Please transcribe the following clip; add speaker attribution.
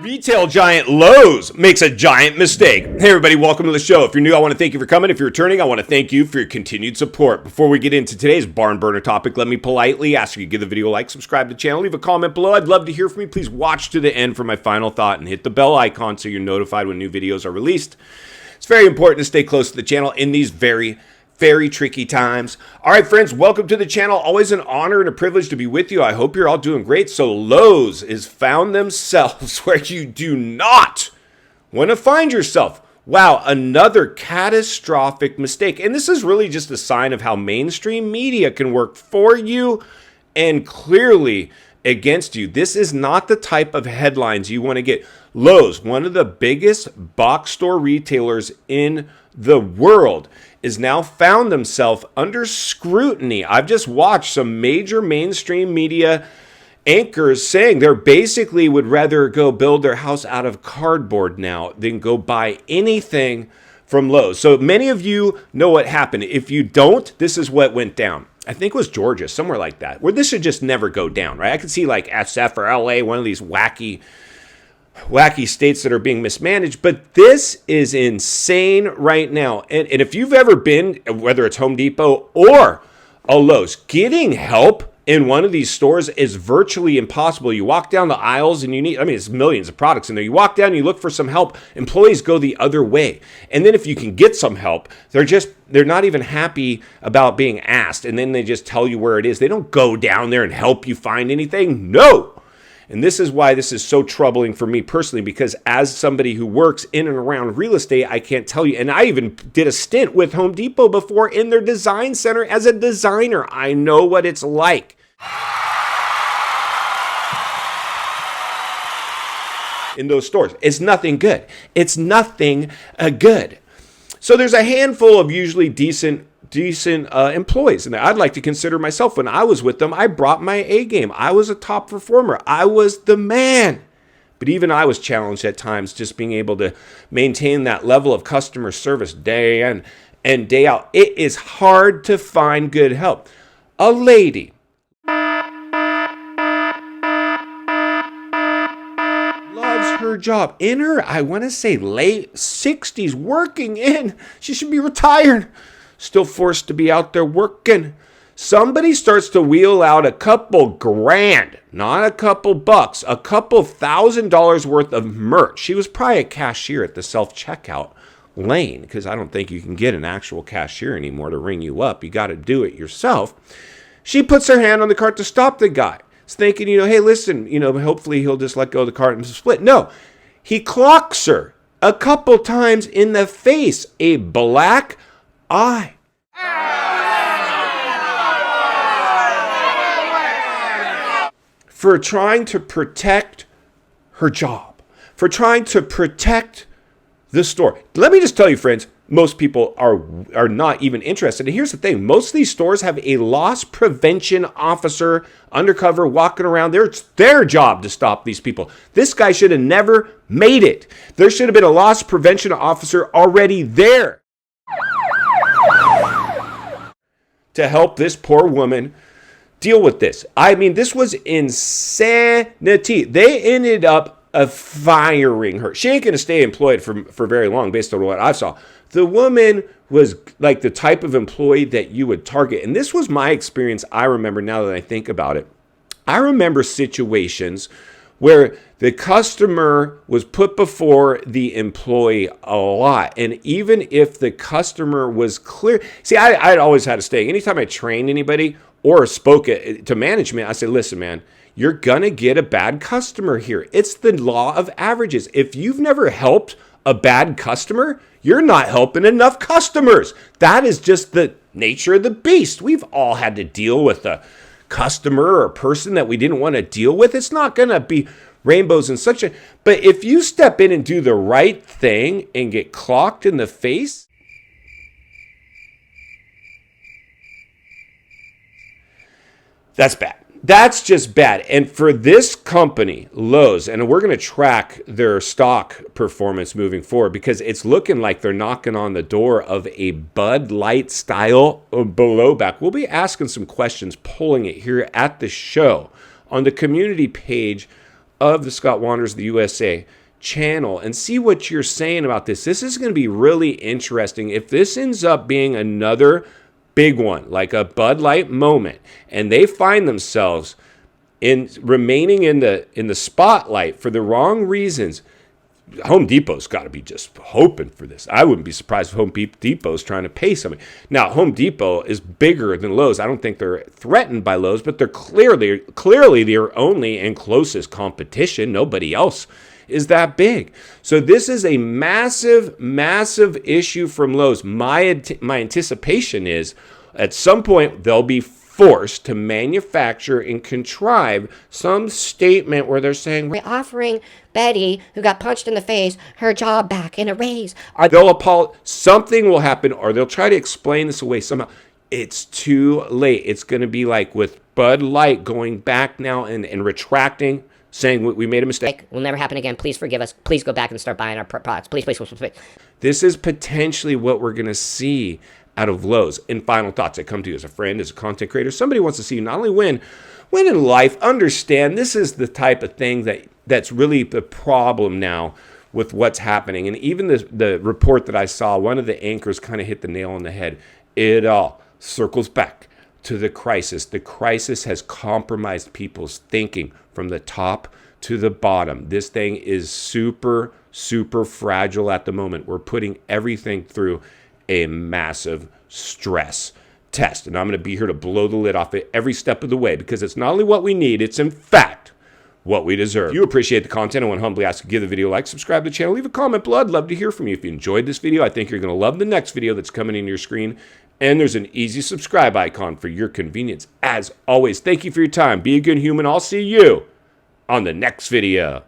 Speaker 1: Retail giant Lowe's makes a giant mistake. Hey everybody, welcome to the show. If you're new, I want to thank you for coming. If you're returning, I want to thank you for your continued support. Before we get into today's barn burner topic, let me politely ask you to give the video a like, subscribe to the channel, leave a comment below. I'd love to hear from you. Please watch to the end for my final thought and hit the bell icon so you're notified when new videos are released. It's very important to stay close to the channel in these very tricky times. All right, friends, welcome to the channel. Always an honor and a privilege to be with you. I hope you're all doing great. So Lowe's has found themselves where you do not want to find yourself. Wow, another catastrophic mistake. And this is really just a sign of how mainstream media can work for you and clearly against you. This is not the type of headlines you want to get. Lowe's, one of the biggest box store retailers in the world, is now found themselves under scrutiny. I've just watched some major mainstream media anchors saying they basically would rather go build their house out of cardboard now than go buy anything from Lowe's. So many of you know what happened. If you don't, this is what went down. I think it was Georgia, somewhere like that, where this should just never go down, right? I could see like SF or LA, one of these wacky states that are being mismanaged, but this is insane right now. And if you've ever been, whether it's Home Depot or a Lowe's, getting help in one of these stores is virtually impossible. You walk down the aisles and it's millions of products in there. You walk down and you look for some help. Employees go the other way. And then if you can get some help, they're not even happy about being asked. And then they just tell you where it is. They don't go down there and help you find anything. No. And this is why this is so troubling for me personally, because as somebody who works in and around real estate, I can't tell you. And I even did a stint with Home Depot before in their design center as a designer. I know what it's like. In those stores, it's nothing good. It's nothing good. So there's a handful of usually decent employees, and I'd like to consider myself. When I was with them, I brought my A game. I was a top performer. I was the man. But even I was challenged at times, just being able to maintain that level of customer service day in and day out. It is hard to find good help. A lady loves her job. In her, I want to say late 60s, working in. She should be retired. Still forced to be out there working. Somebody starts to wheel out a couple grand, not a couple bucks, a couple $1,000s worth of merch. She was probably a cashier at the self-checkout lane, because I don't think you can get an actual cashier anymore to ring you up. You got to do it yourself. She puts her hand on the cart to stop the guy. He's thinking, hey, listen, hopefully he'll just let go of the cart and split. No, he clocks her a couple times in the face, a black eye. For trying to protect her job, for trying to protect the store. Let me just tell you, friends, most people are not even interested. And here's the thing. Most of these stores have a loss prevention officer undercover walking around there. It's their job to stop these people. This guy should have never made it. There should have been a loss prevention officer already there to help this poor woman deal with this. I mean, this was insanity. They ended up firing her. She ain't going to stay employed for very long based on what I saw. The woman was like the type of employee that you would target. And this was my experience. I remember, now that I think about it, I remember situations where the customer was put before the employee a lot. And even if the customer was clear, see, I'd always had to stay. Anytime I trained anybody or spoke to management, I said, listen, man, you're going to get a bad customer here. It's the law of averages. If you've never helped a bad customer, you're not helping enough customers. That is just the nature of the beast. We've all had to deal with a customer or a person that we didn't want to deal with. It's not going to be rainbows and such. But if you step in and do the right thing and get clocked in the face, that's bad. That's just bad. And for this company, Lowe's, and we're going to track their stock performance moving forward, because it's looking like they're knocking on the door of a Bud Light style blowback. We'll be asking some questions, polling it here at the show on the community page of the Scott Wanderers of the USA channel and see what you're saying about this. This is going to be really interesting. If this ends up being another big one, like a Bud Light moment, and they find themselves in remaining in the spotlight for the wrong reasons, Home Depot's got to be just hoping for this. I wouldn't be surprised if Home Depot's trying to pay somebody. Now, Home Depot is bigger than Lowe's. I don't think they're threatened by Lowe's, but they're clearly their only and closest competition. Nobody else is that big. So this is a massive, massive issue from Lowe's. My anticipation is at some point they'll be forced to manufacture and contrive some statement where they're saying,
Speaker 2: we're offering Betty, who got punched in the face, her job back in a raise.
Speaker 1: Something will happen, or they'll try to explain this away somehow. It's too late. It's going to be like with Bud Light going back now and retracting, saying we made a mistake.
Speaker 2: Will never happen again. Please forgive us. Please go back and start buying our products. Please, please, please, please.
Speaker 1: This is potentially what we're going to see out of Lowe's. In final thoughts, I come to you as a friend, as a content creator. Somebody wants to see you not only win in life, understand this is the type of thing that's really the problem now with what's happening. And even the report that I saw, one of the anchors kind of hit the nail on the head. It all circles back to the crisis. The crisis has compromised people's thinking from the top to the bottom. This thing is super, super fragile at the moment. We're putting everything through a massive stress test. And I'm going to be here to blow the lid off it every step of the way, because it's not only what we need, it's in fact what we deserve. If you appreciate the content, I want to humbly ask you to give the video a like, subscribe to the channel, leave a comment below. I'd love to hear from you. If you enjoyed this video, I think you're going to love the next video that's coming in your screen. And there's an easy subscribe icon for your convenience. As always, thank you for your time. Be a good human. I'll see you on the next video.